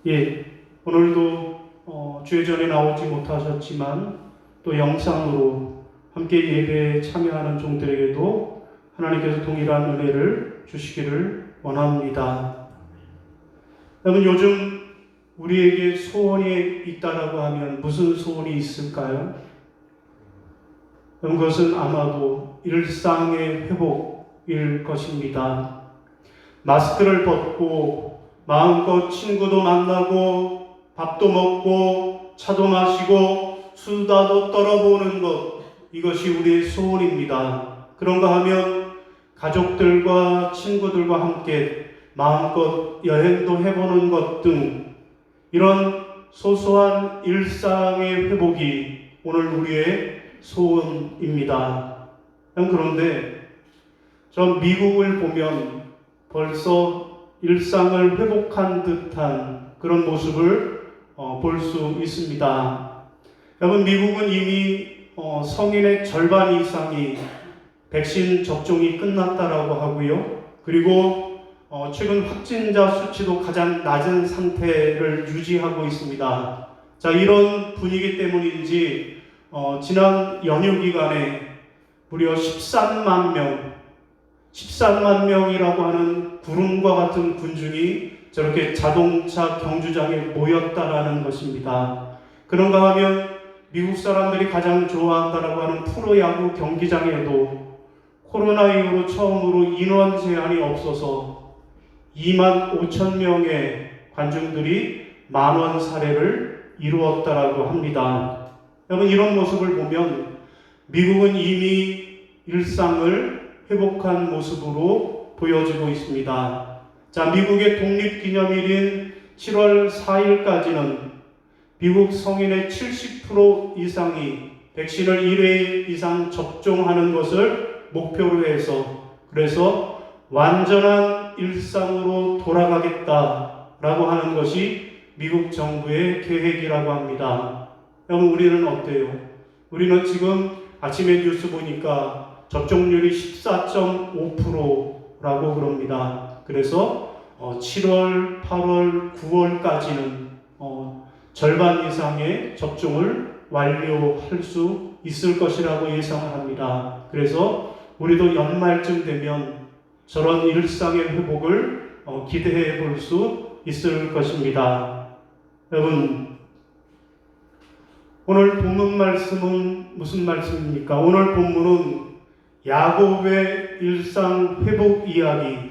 예, 오늘도 주의 전에 나오지 못하셨지만 또 영상으로 함께 예배에 참여하는 종들에게도 하나님께서 동일한 은혜를 주시기를 원합니다. 여러분, 요즘 우리에게 소원이 있다라고 하면 무슨 소원이 있을까요? 그것은 아마도 일상의 회복일 것입니다. 마스크를 벗고 마음껏 친구도 만나고 밥도 먹고 차도 마시고 수다도 떨어보는 것, 이것이 우리의 소원입니다. 그런가 하면 가족들과 친구들과 함께 마음껏 여행도 해보는 것 등 이런 소소한 일상의 회복이 오늘 우리의 소원입니다. 그런데 저 미국을 보면 벌써 일상을 회복한 듯한 그런 모습을 볼 수 있습니다. 여러분, 미국은 이미 성인의 절반 이상이 백신 접종이 끝났다라고 하고요. 그리고 최근 확진자 수치도 가장 낮은 상태를 유지하고 있습니다. 자, 이런 분위기 때문인지 지난 연휴 기간에 무려 13만 명이라고 하는 구름과 같은 군중이 저렇게 자동차 경주장에 모였다라는 것입니다. 그런가 하면 미국 사람들이 가장 좋아한다라고 하는 프로야구 경기장에도 코로나 이후로 처음으로 인원 제한이 없어서 2만 5천 명의 관중들이 만원 사례를 이루었다라고 합니다. 여러분, 이런 모습을 보면 미국은 이미 일상을 회복한 모습으로 보여지고 있습니다. 자, 미국의 독립기념일인 7월 4일까지는 미국 성인의 70% 이상이 백신을 1회 이상 접종하는 것을 목표로 해서, 그래서 완전한 일상으로 돌아가겠다라고 하는 것이 미국 정부의 계획이라고 합니다. 여러분, 우리는 어때요? 우리는 지금 아침에 뉴스 보니까 접종률이 14.5%라고 그럽니다. 그래서 7월, 8월, 9월까지는 절반 이상의 접종을 완료할 수 있을 것이라고 예상을 합니다. 그래서 우리도 연말쯤 되면 저런 일상의 회복을 기대해 볼 수 있을 것입니다. 여러분, 오늘 본문 말씀은 무슨 말씀입니까? 오늘 본문은 야곱의 일상 회복 이야기,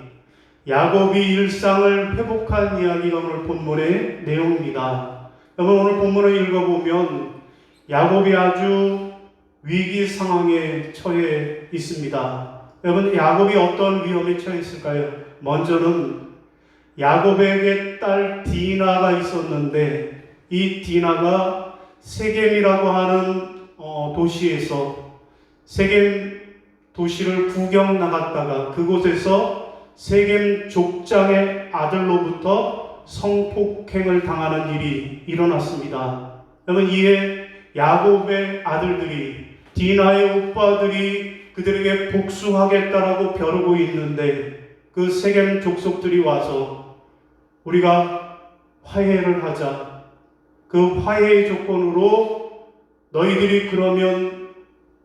야곱이 일상을 회복한 이야기가 오늘 본문의 내용입니다. 여러분, 오늘 본문을 읽어보면 야곱이 아주 위기 상황에 처해 있습니다. 여러분, 야곱이 어떤 위험에 처했을까요? 먼저는 야곱에게 딸 디나가 있었는데 이 디나가 세겜이라고 하는 도시에서 세겜 도시를 구경 나갔다가 그곳에서 세겜 족장의 아들로부터 성폭행을 당하는 일이 일어났습니다. 여러분, 이에 야곱의 아들들이, 디나의 오빠들이 그들에게 복수하겠다라고 벼르고 있는데 그 세겜 족속들이 와서 우리가 화해를 하자. 그 화해의 조건으로 너희들이 그러면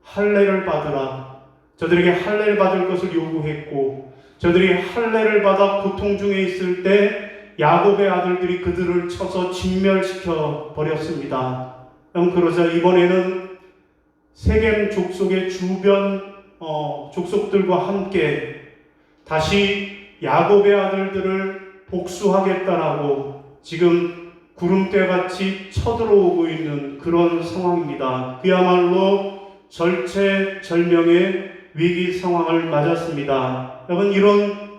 할례를 받으라. 저들에게 할례를 받을 것을 요구했고, 저들이 할례를 받아 고통 중에 있을 때 야곱의 아들들이 그들을 쳐서 진멸시켜 버렸습니다. 그러자 이번에는 세겜 족속의 주변 족속들과 함께 다시 야곱의 아들들을 복수하겠다라고 지금 구름대같이 쳐들어오고 있는 그런 상황입니다. 그야말로 절체절명의 위기 상황을 맞았습니다. 여러분, 이런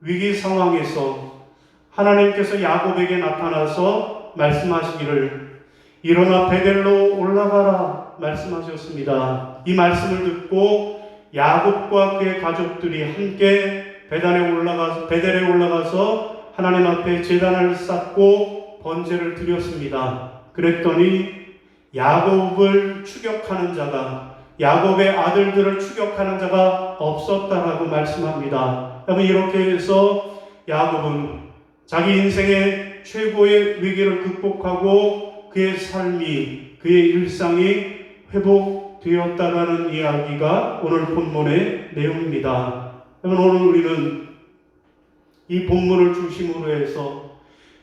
위기 상황에서 하나님께서 야곱에게 나타나서 말씀하시기를 일어나 베델로 올라가라 말씀하셨습니다. 이 말씀을 듣고 야곱과 그의 가족들이 함께 베델에 올라가서 하나님 앞에 제단을 쌓고 번제를 드렸습니다. 그랬더니 야곱을 추격하는 자가, 야곱의 아들들을 추격하는 자가 없었다라고 말씀합니다. 여러분, 이렇게 해서 야곱은 자기 인생의 최고의 위기를 극복하고 그의 삶이, 그의 일상이 회복되었다라는 이야기가 오늘 본문의 내용입니다. 여러분, 오늘 우리는 이 본문을 중심으로 해서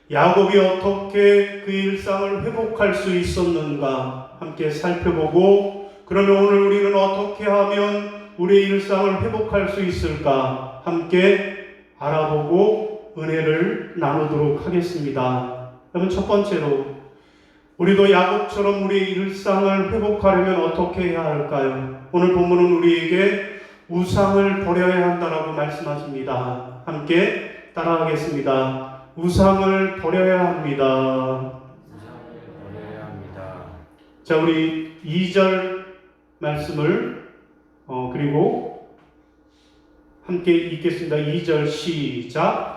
야곱이 어떻게 그 일상을 회복할 수 있었는가 함께 살펴보고, 그러면 오늘 우리는 어떻게 하면 우리의 일상을 회복할 수 있을까 함께 알아보고 은혜를 나누도록 하겠습니다. 여러분, 첫 번째로 우리도 야곱처럼 우리의 일상을 회복하려면 어떻게 해야 할까요? 오늘 본문은 우리에게 우상을 버려야 한다라고 말씀하십니다. 함께 따라하겠습니다. 우상을 버려야 합니다. 자, 우리 2절 말씀을 그리고 함께 읽겠습니다. 2절 시작.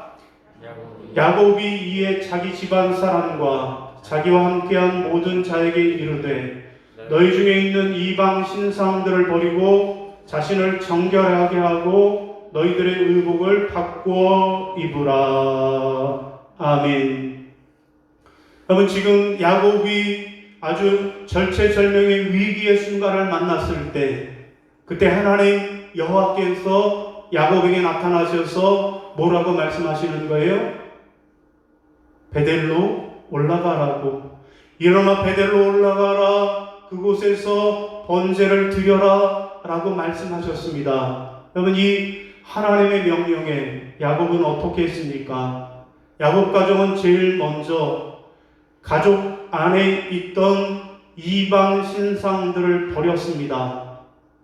야곱이 이에 자기 집안 사람과 자기와 함께한 모든 자에게 이르되 너희 중에 있는 이방 신상들을 버리고 자신을 정결하게 하고 너희들의 의복을 바꾸어 입으라. 아멘. 여러분, 지금 야곱이 아주 절체절명의 위기의 순간을 만났을 때, 그때 하나님 여호와께서 야곱에게 나타나셔서 뭐라고 말씀하시는 거예요? 베델로 올라가라고. 일어나 베델로 올라가라. 그곳에서 번제를 드려라 라고 말씀하셨습니다. 여러분, 이 하나님의 명령에 야곱은 어떻게 했습니까? 야곱 가족은 제일 먼저 가족 안에 있던 이방 신상들을 버렸습니다.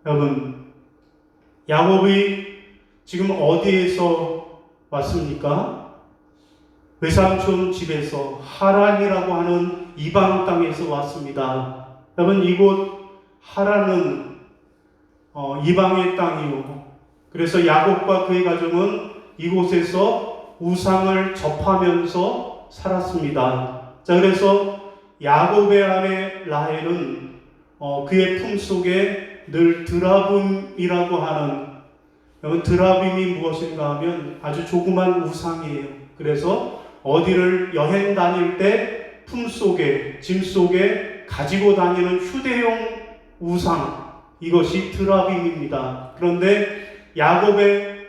여러분, 야곱이 지금 어디에서 왔습니까? 외삼촌 집에서, 하란이라고 하는 이방 땅에서 왔습니다. 여러분, 이곳 하란은 이방의 땅이요. 그래서 야곱과 그의 가족은 이곳에서 우상을 접하면서 살았습니다. 자, 그래서 야곱의 아내 라헬은 그의 품속에 늘 드라빔이라고 하는, 여러분, 드라빔이 무엇인가 하면 아주 조그만 우상이에요. 그래서 어디를 여행 다닐 때 품속에, 짐 속에 가지고 다니는 휴대용 우상, 이것이 드라빔입니다. 그런데 야곱의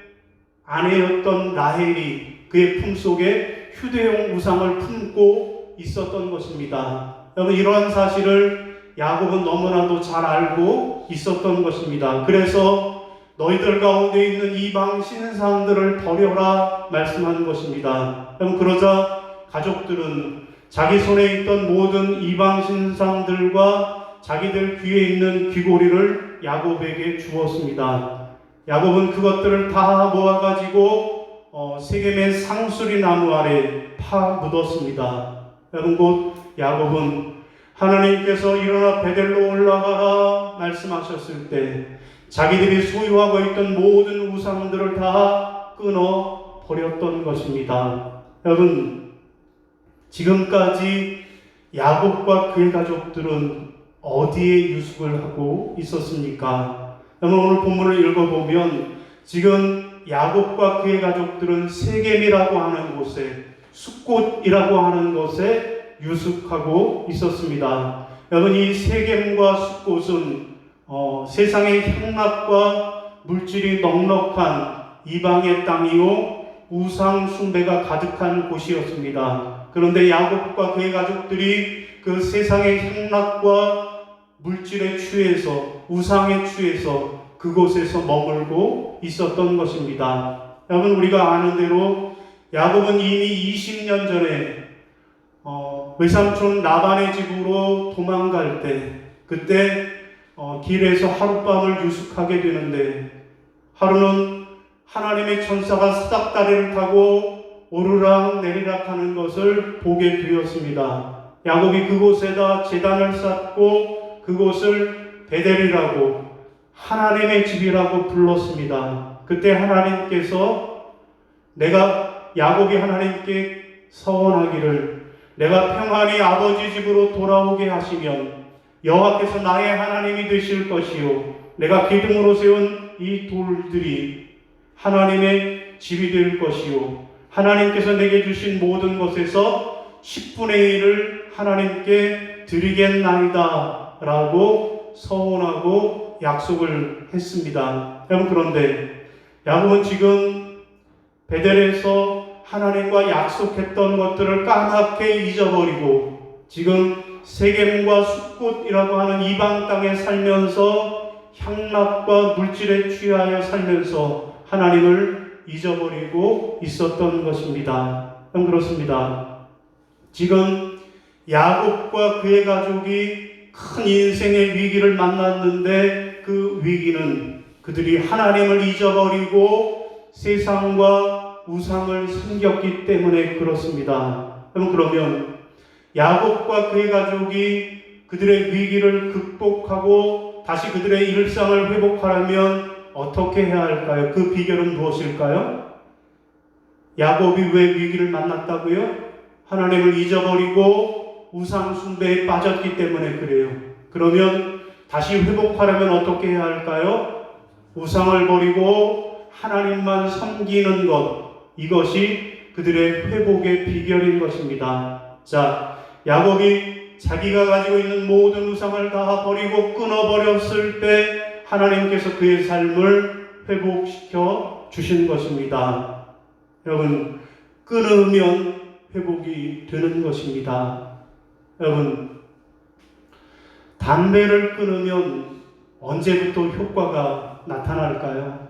아내였던 라헬이 그의 품속에 휴대용 우상을 품고 있었던 것입니다. 여러분, 이러한 사실을 야곱은 너무나도 잘 알고 있었던 것입니다. 그래서 너희들 가운데 있는 이방 신상들을 버려라 말씀하는 것입니다. 여러분, 그러자 가족들은 자기 손에 있던 모든 이방 신상들과 자기들 귀에 있는 귀고리를 야곱에게 주었습니다. 야곱은 그것들을 다 모아가지고 세겜의 상수리 나무 아래 묻었습니다. 여러분, 곧 야곱은 하나님께서 일어나 베델로 올라가라 말씀하셨을 때 자기들이 소유하고 있던 모든 우상들을 다 끊어 버렸던 것입니다. 여러분, 지금까지 야곱과 그의 가족들은 어디에 유숙을 하고 있었습니까? 여러분, 오늘 본문을 읽어보면 지금 야곱과 그의 가족들은 세겜이라고 하는 곳에, 숫곳이라고 하는 곳에 유숙하고 있었습니다. 여러분, 이 세겜과 숫곳은 세상의 향락과 물질이 넉넉한 이방의 땅이요 우상 숭배가 가득한 곳이었습니다. 그런데 야곱과 그의 가족들이 그 세상의 향락과 물질에 취해서, 우상에 취해서 그곳에서 머물고 있었던 것입니다. 여러분, 우리가 아는 대로 야곱은 이미 20년 전에 외삼촌 라반의 집으로 도망갈 때, 그때 길에서 하룻밤을 유숙하게 되는데, 하루는 하나님의 천사가 사닥다리를 타고 오르락 내리락 하는 것을 보게 되었습니다. 야곱이 그곳에다 제단을 쌓고 그곳을 베델이라고, 하나님의 집이라고 불렀습니다. 그때 하나님께서, 야곱이 하나님께 서원하기를, 내가 평안히 아버지 집으로 돌아오게 하시면 여호와께서 나의 하나님이 되실 것이요, 내가 기둥으로 세운 이 돌들이 하나님의 집이 될 것이요, 하나님께서 내게 주신 모든 것에서 10분의 1을 하나님께 드리겠나이다 라고 서원하고 약속을 했습니다. 여러분, 그런데 야곱은 지금 베델에서 하나님과 약속했던 것들을 까맣게 잊어버리고 지금 세겜과 숫곳이라고 하는 이방 땅에 살면서 향락과 물질에 취하여 살면서 하나님을 잊어버리고 있었던 것입니다. 그렇습니다. 지금 야곱과 그의 가족이 큰 인생의 위기를 만났는데 그 위기는 그들이 하나님을 잊어버리고 세상과 우상을 섬겼기 때문에 그렇습니다. 그러면 야곱과 그의 가족이 그들의 위기를 극복하고 다시 그들의 일상을 회복하려면 어떻게 해야 할까요? 그 비결은 무엇일까요? 야곱이 왜 위기를 만났다고요? 하나님을 잊어버리고 우상 숭배에 빠졌기 때문에 그래요. 그러면 다시 회복하려면 어떻게 해야 할까요? 우상을 버리고 하나님만 섬기는 것, 이것이 그들의 회복의 비결인 것입니다. 자, 야곱이 자기가 가지고 있는 모든 우상을 다 버리고 끊어버렸을 때 하나님께서 그의 삶을 회복시켜 주신 것입니다. 여러분, 끊으면 회복이 되는 것입니다. 여러분, 담배를 끊으면 언제부터 효과가 나타날까요?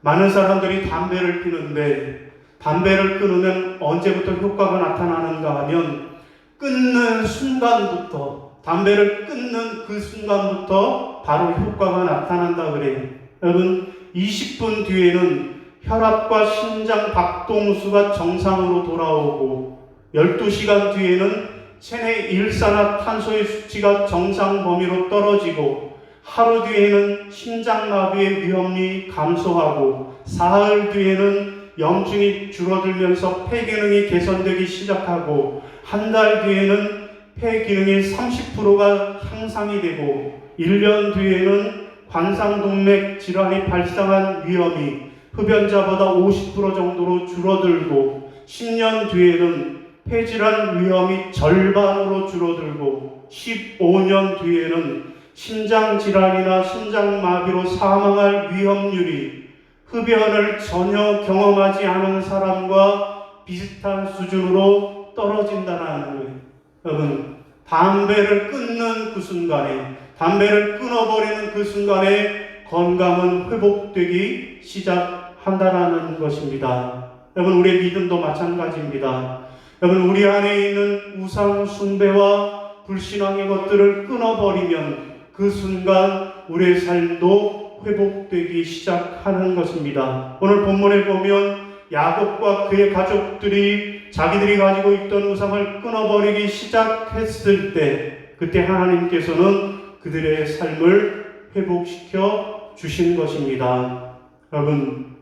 많은 사람들이 담배를 피는데 담배를 끊으면 언제부터 효과가 나타나는가 하면 끊는 순간부터, 담배를 끊는 그 순간부터 바로 효과가 나타난다 그래요. 여러분, 20분 뒤에는 혈압과 심장 박동수가 정상으로 돌아오고 12시간 뒤에는 체내 일산화탄소의 수치가 정상 범위로 떨어지고 하루 뒤에는 심장마비의 위험이 감소하고 사흘 뒤에는 염증이 줄어들면서 폐 기능이 개선되기 시작하고 한 달 뒤에는 폐 기능이 30%가 향상이 되고 1년 뒤에는 관상동맥 질환이 발생한 위험이 흡연자보다 50% 정도로 줄어들고 10년 뒤에는 폐질환 위험이 절반으로 줄어들고 15년 뒤에는 심장질환이나 심장마비로 사망할 위험률이 흡연을 전혀 경험하지 않은 사람과 비슷한 수준으로 떨어진다는 거예요. 여러분, 담배를 끊는 그 순간에, 담배를 끊어버리는 그 순간에 건강은 회복되기 시작한다는 것입니다. 여러분, 우리의 믿음도 마찬가지입니다. 여러분, 우리 안에 있는 우상 숭배와 불신앙의 것들을 끊어버리면 그 순간 우리의 삶도 회복되기 시작하는 것입니다. 오늘 본문에 보면 야곱과 그의 가족들이 자기들이 가지고 있던 우상을 끊어버리기 시작했을 때 그때 하나님께서는 그들의 삶을 회복시켜 주신 것입니다. 여러분,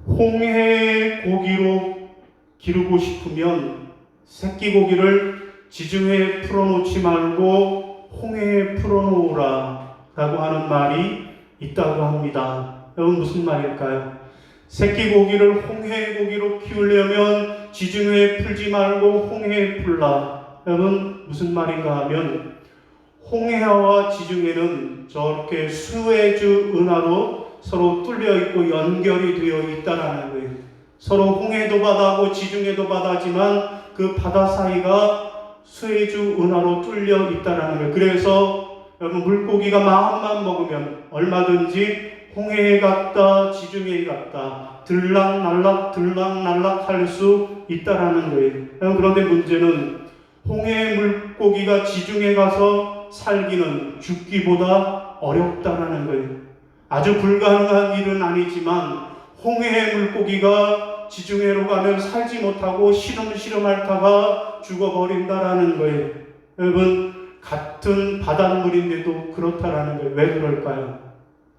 홍해 고기로 기르고 싶으면 새끼 고기를 지중해에 풀어놓지 말고 홍해에 풀어놓으라 라고 하는 말이 있다고 합니다. 여러분, 무슨 말일까요? 새끼 고기를 홍해 고기로 키우려면 지중해에 풀지 말고 홍해에 풀라. 여러분, 무슨 말인가 하면 홍해와 지중해는 저렇게 수에즈 운하로 서로 뚫려 있고 연결이 되어 있다라는 거예요. 서로 홍해도 바다고 지중해도 바다지만 그 바다 사이가 수에즈 운하로 뚫려 있다라는 거예요. 그래서 여러분, 물고기가 마음만 먹으면 얼마든지 홍해에 갔다 지중해에 갔다 들락날락 할 수 있다라는 거예요. 그런데 문제는 홍해 물고기가 지중해 가서 살기는 죽기보다 어렵다라는 거예요. 아주 불가능한 일은 아니지만 홍해 물고기가 지중해로 가면 살지 못하고 시름시름 앓다가 죽어버린다라는 거예요. 여러분, 같은 바닷물인데도 그렇다라는 거예요. 왜 그럴까요?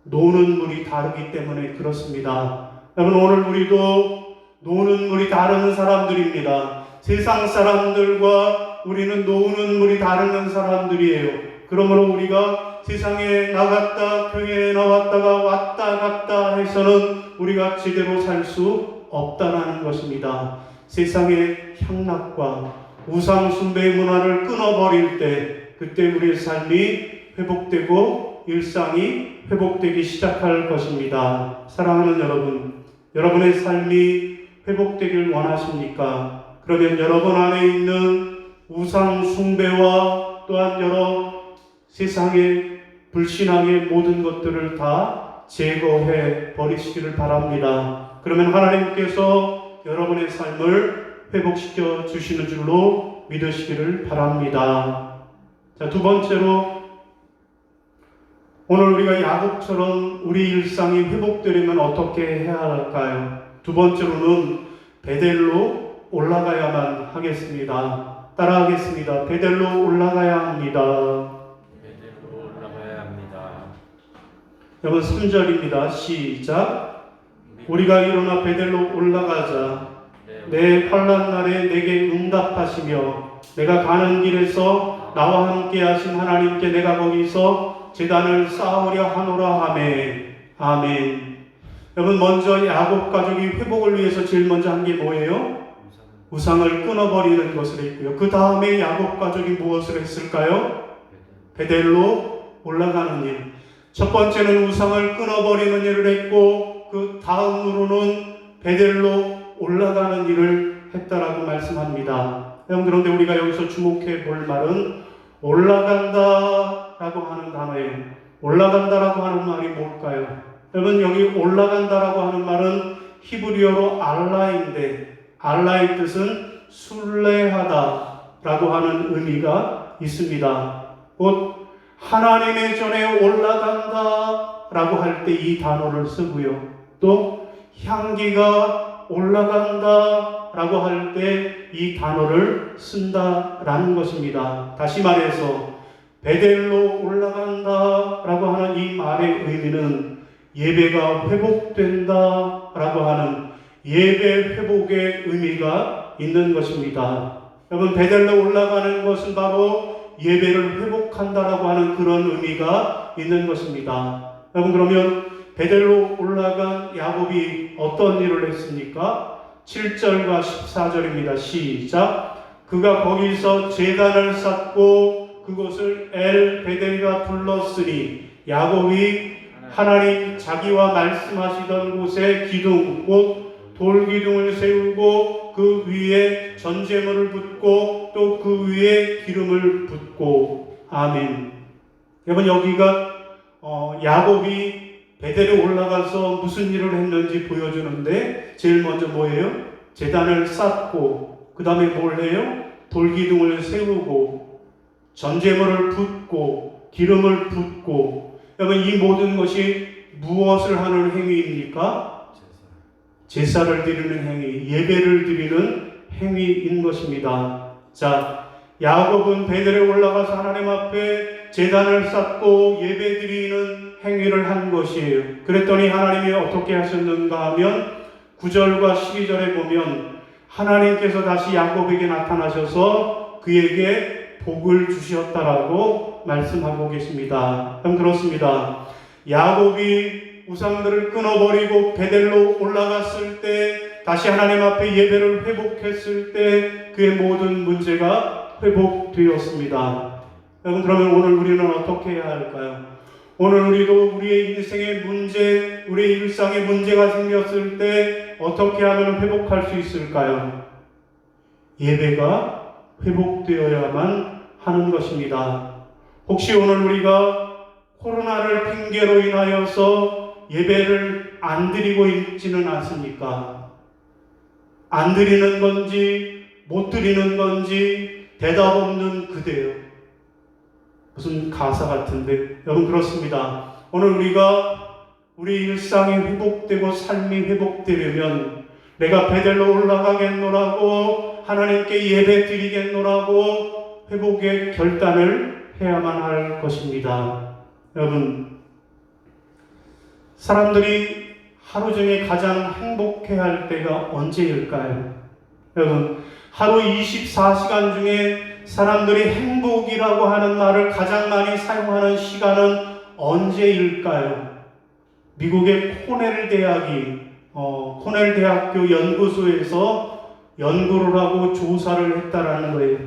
노는 물이 다르기 때문에 그렇습니다. 여러분, 오늘 우리도 노는 물이 다른 사람들입니다. 세상 사람들과 우리는 노는 물이 다른 사람들이에요. 그러므로 우리가 세상에 나갔다 교회에 나왔다가 왔다 갔다 해서는 우리가 제대로 살 수 없다라는 것입니다. 세상의 향락과 우상 숭배의 문화를 끊어버릴 때 그때 우리의 삶이 회복되고 일상이 회복되기 시작할 것입니다. 사랑하는 여러분, 여러분의 삶이 회복되길 원하십니까? 그러면 여러분 안에 있는 우상 숭배와 또한 여러 세상의 불신앙의 모든 것들을 다 제거해 버리시기를 바랍니다. 그러면 하나님께서 여러분의 삶을 회복시켜 주시는 줄로 믿으시기를 바랍니다. 자, 두 번째로 오늘 우리가 야곱처럼 우리 일상이 회복되려면 어떻게 해야 할까요? 두 번째로는 베델로 올라가야만 하겠습니다. 따라하겠습니다. 베델로 올라가야 합니다. 베델로 올라가야 합니다. 여러분 3절입니다. 시작. 우리가 일어나 베델로 올라가자. 내 환난 날에 내게 응답하시며 내가 가는 길에서 나와 함께 하신 하나님께 내가 거기서 제단을 쌓으려 하노라 하매. 아멘. 여러분 먼저 야곱 가족이 회복을 위해서 제일 먼저 한 게 뭐예요? 우상을 끊어버리는 것을 했고요. 그 다음에 야곱 가족이 무엇을 했을까요? 베델로 올라가는 일. 첫 번째는 우상을 끊어버리는 일을 했고 그 다음으로는 베델로 올라가는 일을 했다라고 말씀합니다. 그런데 우리가 여기서 주목해 볼 말은 올라간다라고 하는 단어예요. 올라간다라고 하는 말이 뭘까요? 여러분 여기 올라간다라고 하는 말은 히브리어로 알라인데 알라의 뜻은 순례하다라고 하는 의미가 있습니다. 곧 하나님의 전에 올라간다라고 할 때 이 단어를 쓰고요. 또 향기가 올라간다라고 할 때 이 단어를 쓴다라는 것입니다. 다시 말해서 베델로 올라간다라고 하는 이 말의 의미는 예배가 회복된다라고 하는 예배 회복의 의미가 있는 것입니다. 여러분 베델로 올라가는 것은 바로 예배를 회복한다라고 하는 그런 의미가 있는 것입니다. 여러분 그러면 베델로 올라간 야곱이 어떤 일을 했습니까? 7절과 14절입니다. 시작. 그가 거기서 제단을 쌓고 그곳을 엘 베델이라 불렀으니 야곱이 하나님 자기와 말씀하시던 곳에 기둥 곧 돌기둥을 세우고 그 위에 전제물을 붓고 또 그 위에 기름을 붓고. 아멘. 여러분 여기가 야곱이 베델에 올라가서 무슨 일을 했는지 보여주는데 제일 먼저 뭐예요? 제단을 쌓고 그 다음에 뭘 해요? 돌기둥을 세우고 전제물을 붓고 기름을 붓고. 여러분 이 모든 것이 무엇을 하는 행위입니까? 제사를 드리는 행위, 예배를 드리는 행위인 것입니다. 자, 야곱은 베델에 올라가서 하나님 앞에 제단을 쌓고 예배 드리는 행위를 한 것이에요. 그랬더니 하나님이 어떻게 하셨는가 하면 9절과 12절에 보면 하나님께서 다시 야곱에게 나타나셔서 그에게 복을 주셨다라고 말씀하고 계십니다. 그럼 그렇습니다. 야곱이 우상들을 끊어버리고 베델로 올라갔을 때 다시 하나님 앞에 예배를 회복했을 때 그의 모든 문제가 회복되었습니다. 여러분 그러면 오늘 우리는 어떻게 해야 할까요? 오늘 우리도 우리의 인생의 문제, 우리의 일상에 문제가 생겼을 때 어떻게 하면 회복할 수 있을까요? 예배가 회복되어야만 하는 것입니다. 혹시 오늘 우리가 코로나를 핑계로 인하여서 예배를 안 드리고 있지는 않습니까? 안 드리는 건지 못 드리는 건지 대답 없는 그대요. 무슨 가사 같은데 여러분 그렇습니다. 오늘 우리가 우리 일상이 회복되고 삶이 회복되려면 내가 베델로 올라가겠노라고 하나님께 예배 드리겠노라고 회복의 결단을 해야만 할 것입니다. 여러분 사람들이 하루 중에 가장 행복해할 때가 언제일까요? 여러분 하루 24시간 중에 사람들이 행복이라고 하는 말을 가장 많이 사용하는 시간은 언제일까요? 미국의 코넬 대학이 코넬 대학교 연구소에서 연구를 하고 조사를 했다라는 거예요.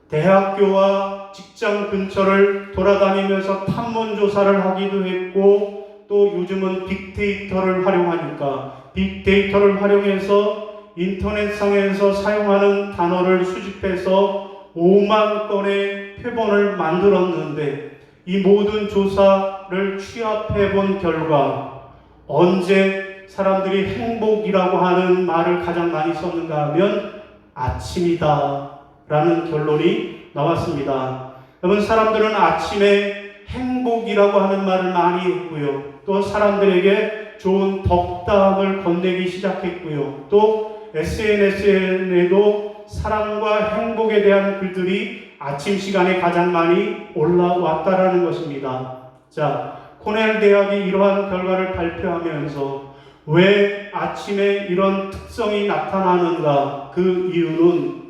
대학교와 직장 근처를 돌아다니면서 탐문 조사를 하기도 했고, 또 요즘은 빅데이터를 활용하니까 빅데이터를 활용해서 인터넷상에서 사용하는 단어를 수집해서 5만 건의 표본을 만들었는데, 이 모든 조사를 취합해 본 결과 언제 사람들이 행복이라고 하는 말을 가장 많이 썼는가 하면 아침이다 라는 결론이 나왔습니다. 여러분, 사람들은 아침에 행복이라고 하는 말을 많이 했고요. 또 사람들에게 좋은 덕담을 건네기 시작했고요. 또 SNS에도 사랑과 행복에 대한 글들이 아침 시간에 가장 많이 올라왔다라는 것입니다. 자, 코넬 대학이 이러한 결과를 발표하면서 왜 아침에 이런 특성이 나타나는가? 그 이유는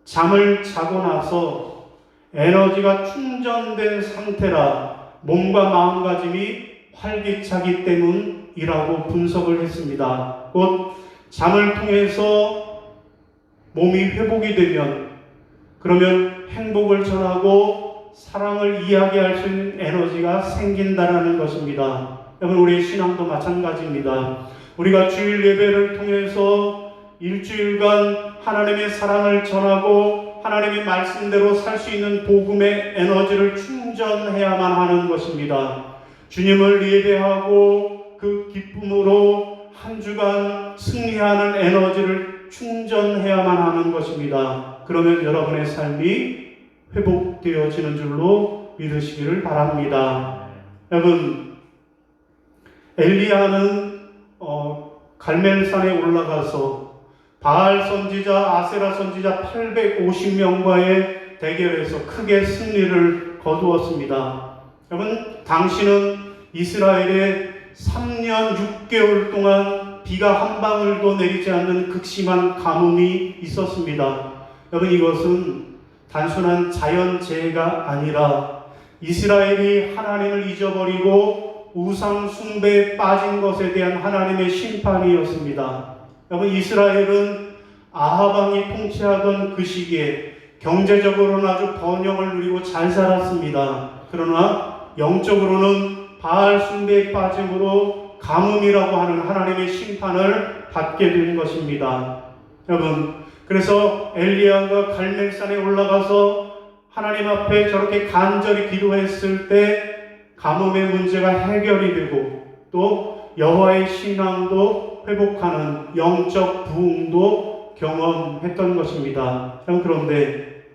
잠을 자고 나서 에너지가 충전된 상태라 몸과 마음가짐이 활기차기 때문이라고 분석을 했습니다. 곧 잠을 통해서 몸이 회복이 되면, 그러면 행복을 전하고 사랑을 이야기할 수 있는 에너지가 생긴다라는 것입니다. 여러분, 우리의 신앙도 마찬가지입니다. 우리가 주일 예배를 통해서 일주일간 하나님의 사랑을 전하고 하나님의 말씀대로 살 수 있는 복음의 에너지를 충전해야만 하는 것입니다. 주님을 예배하고 그 기쁨으로 한 주간 승리하는 에너지를 충전해야만 하는 것입니다. 그러면 여러분의 삶이 회복되어지는 줄로 믿으시기를 바랍니다. 여러분, 엘리야는 갈멜산에 올라가서 바알 선지자, 아세라 선지자 850명과의 대결에서 크게 승리를 거두었습니다. 여러분, 당시는 이스라엘에 3년 6개월 동안 비가 한 방울도 내리지 않는 극심한 가뭄이 있었습니다. 여러분, 이것은 단순한 자연재해가 아니라 이스라엘이 하나님을 잊어버리고 우상 숭배에 빠진 것에 대한 하나님의 심판이었습니다. 여러분, 이스라엘은 아합 왕이 통치하던 그 시기에 경제적으로는 아주 번영을 누리고 잘 살았습니다. 그러나 영적으로는 바알 숭배에 빠짐으로 가뭄이라고 하는 하나님의 심판을 받게 된 것입니다. 여러분, 그래서 엘리야가 갈멜산에 올라가서 하나님 앞에 저렇게 간절히 기도했을 때 가뭄의 문제가 해결이 되고, 또 여호와의 신앙도 회복하는 영적 부흥도 경험했던 것입니다. 그런데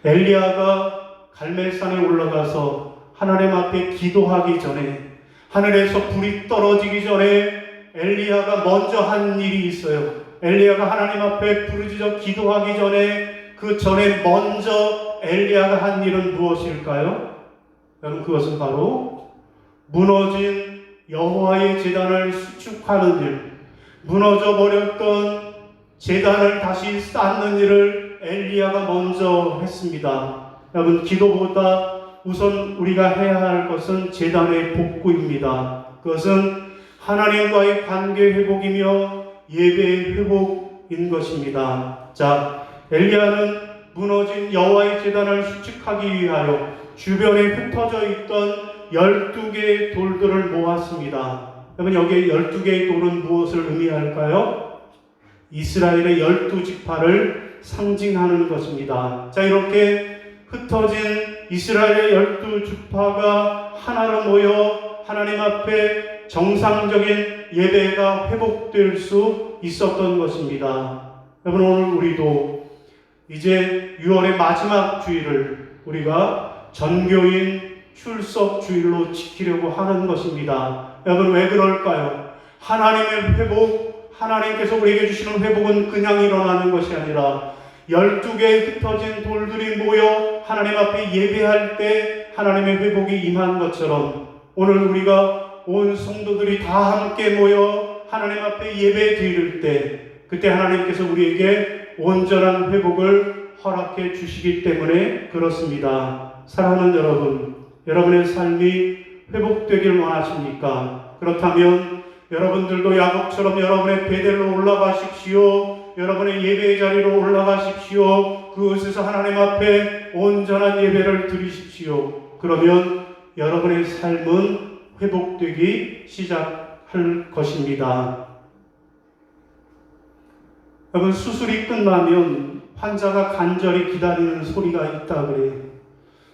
엘리야가 갈멜산에 올라가서 하나님 앞에 기도하기 전에, 하늘에서 불이 떨어지기 전에 엘리야가 먼저 한 일이 있어요. 엘리야가 하나님 앞에 부르짖어 기도하기 전에, 그 전에 먼저 엘리야가 한 일은 무엇일까요? 여러분, 그것은 바로 무너진 여호와의 제단을 수축하는 일, 무너져 버렸던 제단을 다시 쌓는 일을 엘리야가 먼저 했습니다. 여러분, 기도보다 우선 우리가 해야 할 것은 제단의 복구입니다. 그것은 하나님과의 관계 회복이며 예배의 회복인 것입니다. 자, 엘리야는 무너진 여호와의 제단을 수축하기 위하여 주변에 흩어져 있던 12개의 돌들을 모았습니다. 여러분, 여기에 12개의 돌은 무엇을 의미할까요? 이스라엘의 12지파를 상징하는 것입니다. 자, 이렇게 흩어진 이스라엘의 12지파가 하나로 모여 하나님 앞에 정상적인 예배가 회복될 수 있었던 것입니다. 여러분, 오늘 우리도 이제 6월의 마지막 주일을 우리가 전교인 출석 주일로 지키려고 하는 것입니다. 여러분, 왜 그럴까요? 하나님의 회복, 하나님께서 우리에게 주시는 회복은 그냥 일어나는 것이 아니라 12개의 흩어진 돌들이 모여 하나님 앞에 예배할 때 하나님의 회복이 임한 것처럼, 오늘 우리가 온 성도들이 다 함께 모여 하나님 앞에 예배 드릴 때, 그때 하나님께서 우리에게 온전한 회복을 허락해 주시기 때문에 그렇습니다. 사랑하는 여러분, 여러분의 삶이 회복되길 원하십니까? 그렇다면 여러분들도 야곱처럼 여러분의 베델로 올라가십시오. 여러분의 예배의 자리로 올라가십시오. 그곳에서 하나님 앞에 온전한 예배를 드리십시오. 그러면 여러분의 삶은 회복되기 시작할 것입니다. 여러분, 수술이 끝나면 환자가 간절히 기다리는 소리가 있다 그래요.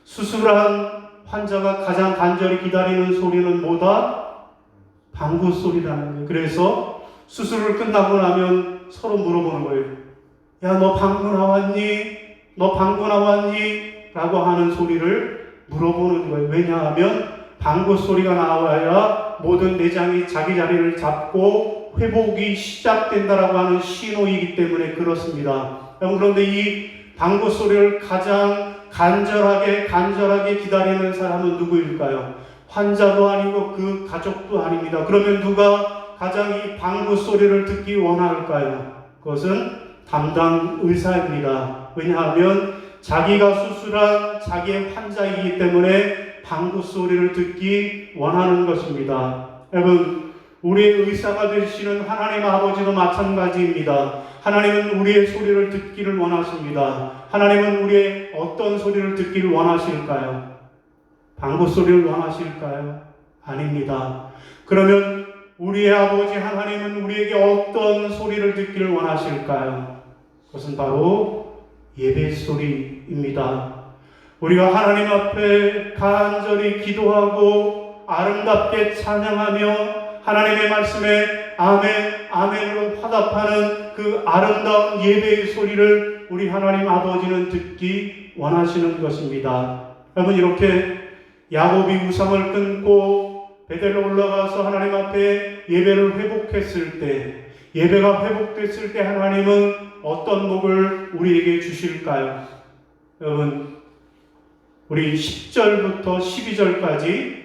수술한 환자가 가장 간절히 기다리는 소리는 뭐다? 방구 소리라는 거예요. 그래서 수술을 끝나고 나면 서로 물어보는 거예요. 야, 너 방구 나왔니? 너 방구 나왔니? 라고 하는 소리를 물어보는 거예요. 왜냐하면 방구 소리가 나와야 모든 내장이 자기 자리를 잡고 회복이 시작된다라고 하는 신호이기 때문에 그렇습니다. 그런데 이 방구 소리를 가장 간절하게 기다리는 사람은 누구일까요? 환자도 아니고 그 가족도 아닙니다. 그러면 누가 가장 이 방구 소리를 듣기 원할까요? 그것은 담당 의사입니다. 왜냐하면 자기가 수술한 자기의 환자이기 때문에 방구 소리를 듣기 원하는 것입니다. 여러분, 우리의 의사가 되시는 하나님 아버지도 마찬가지입니다. 하나님은 우리의 소리를 듣기를 원하십니다. 하나님은 우리의 어떤 소리를 듣기를 원하실까요? 방구 소리를 원하실까요? 아닙니다. 그러면 우리의 아버지 하나님은 우리에게 어떤 소리를 듣기를 원하실까요? 그것은 바로 예배 소리입니다. 우리가 하나님 앞에 간절히 기도하고 아름답게 찬양하며 하나님의 말씀에 아멘, 아멘으로 화답하는 그 아름다운 예배의 소리를 우리 하나님 아버지는 듣기 원하시는 것입니다. 여러분, 이렇게 야곱이 우상을 끊고 베델로 올라가서 하나님 앞에 예배를 회복했을 때, 예배가 회복됐을 때 하나님은 어떤 복을 우리에게 주실까요? 여러분, 우리 10절부터 12절까지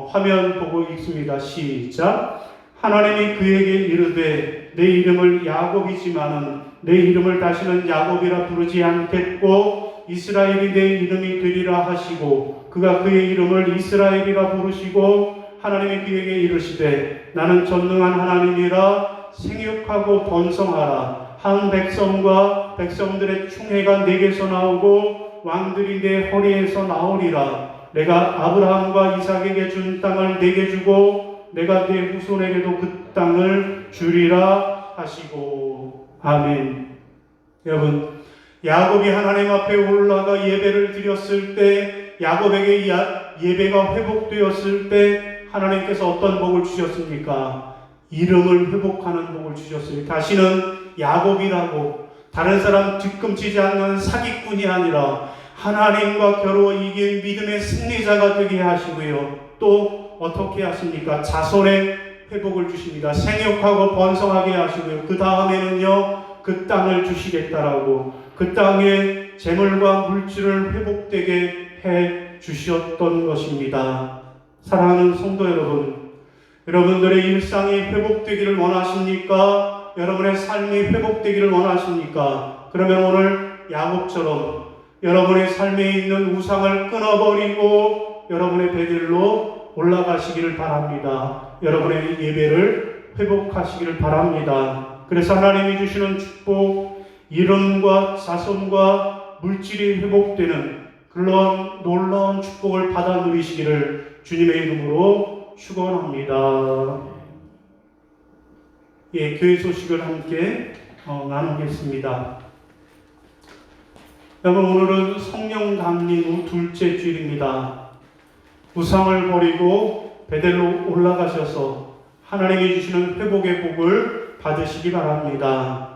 화면 보고 읽습니다. 시작. 하나님이 그에게 이르되 내 이름을 야곱이지만은 내 이름을 다시는 야곱이라 부르지 않겠고 이스라엘이 내 이름이 되리라 하시고 그가 그의 이름을 이스라엘이라 부르시고 하나님이 그에게 이르시되 나는 전능한 하나님이라 생육하고 번성하라. 한 백성과 백성들의 충해가 내게서 나오고 왕들이 내 허리에서 나오리라. 내가 아브라함과 이삭에게 준 땅을 내게 주고 내가 내 후손에게도 그 땅을 주리라 하시고. 아멘. 여러분, 야곱이 하나님 앞에 올라가 예배를 드렸을 때, 야곱에게 예배가 회복되었을 때 하나님께서 어떤 복을 주셨습니까? 이름을 회복하는 복을 주셨어요. 다시는 야곱이라고 다른 사람 뒤꿈치지 않는 사기꾼이 아니라 하나님과 겨루어 이긴 믿음의 승리자가 되게 하시고요. 또 어떻게 하십니까? 자손의 회복을 주십니다. 생육하고 번성하게 하시고요. 그 다음에는요, 그 땅을 주시겠다라고 그 땅의 재물과 물질을 회복되게 해 주셨던 것입니다. 사랑하는 성도 여러분, 여러분들의 일상이 회복되기를 원하십니까? 여러분의 삶이 회복되기를 원하십니까? 그러면 오늘 야곱처럼 여러분의 삶에 있는 우상을 끊어버리고 여러분의 베델로 올라가시기를 바랍니다. 여러분의 예배를 회복하시기를 바랍니다. 그래서 하나님이 주시는 축복, 이름과 자손과 물질이 회복되는 그런 놀라운 축복을 받아 누리시기를 주님의 이름으로 축원합니다. 예, 교회 소식을 함께 나누겠습니다. 여러분, 오늘은 성령 강림 후 둘째 주일입니다. 우상을 버리고 베델로 올라가셔서 하나님이 주시는 회복의 복을 받으시기 바랍니다.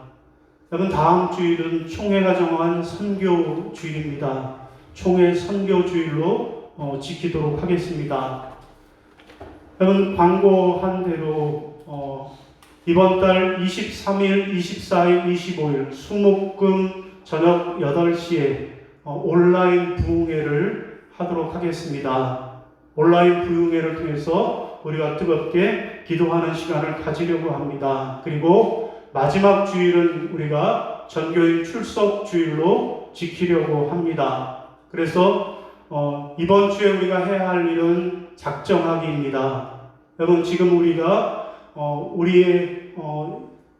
여러분, 다음 주일은 총회가 정한 선교 주일입니다. 총회 선교 주일로 지키도록 하겠습니다. 여러분, 광고한 대로 이번 달 23일, 24일, 25일 수목금 저녁 8시에 온라인 부흥회를 하도록 하겠습니다. 온라인 부흥회를 통해서 우리가 뜨겁게 기도하는 시간을 가지려고 합니다. 그리고 마지막 주일은 우리가 전교인 출석 주일로 지키려고 합니다. 그래서 이번 주에 우리가 해야 할 일은 작정하기입니다. 여러분, 지금 우리가 우리의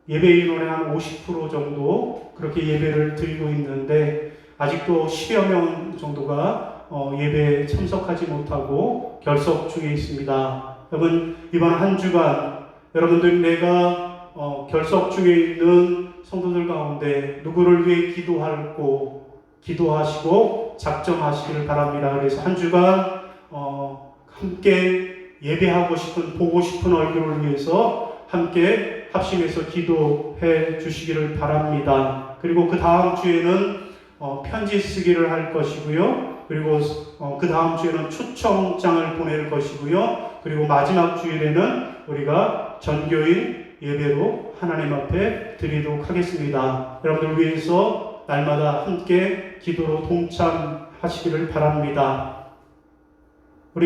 예배 인원의 한 50% 정도 그렇게 예배를 드리고 있는데 아직도 10여 명 정도가 예배에 참석하지 못하고 결석 중에 있습니다. 여러분 이번 한 주간 여러분들 내가 결석 중에 있는 성도들 가운데 누구를 위해 기도하시고 작정하시기를 바랍니다. 그래서 한 주간 함께 예배하고 싶은 보고 싶은 얼굴을 위해서 함께 합심해서 기도해 주시기를 바랍니다. 그리고 그 다음 주에는 편지 쓰기를 할 것이고요. 그리고 그 다음 주에는 초청장을 보낼 것이고요. 그리고 마지막 주일에는 우리가 전교인 예배로 하나님 앞에 드리도록 하겠습니다. 여러분들 위해서 날마다 함께 기도로 동참하시기를 바랍니다.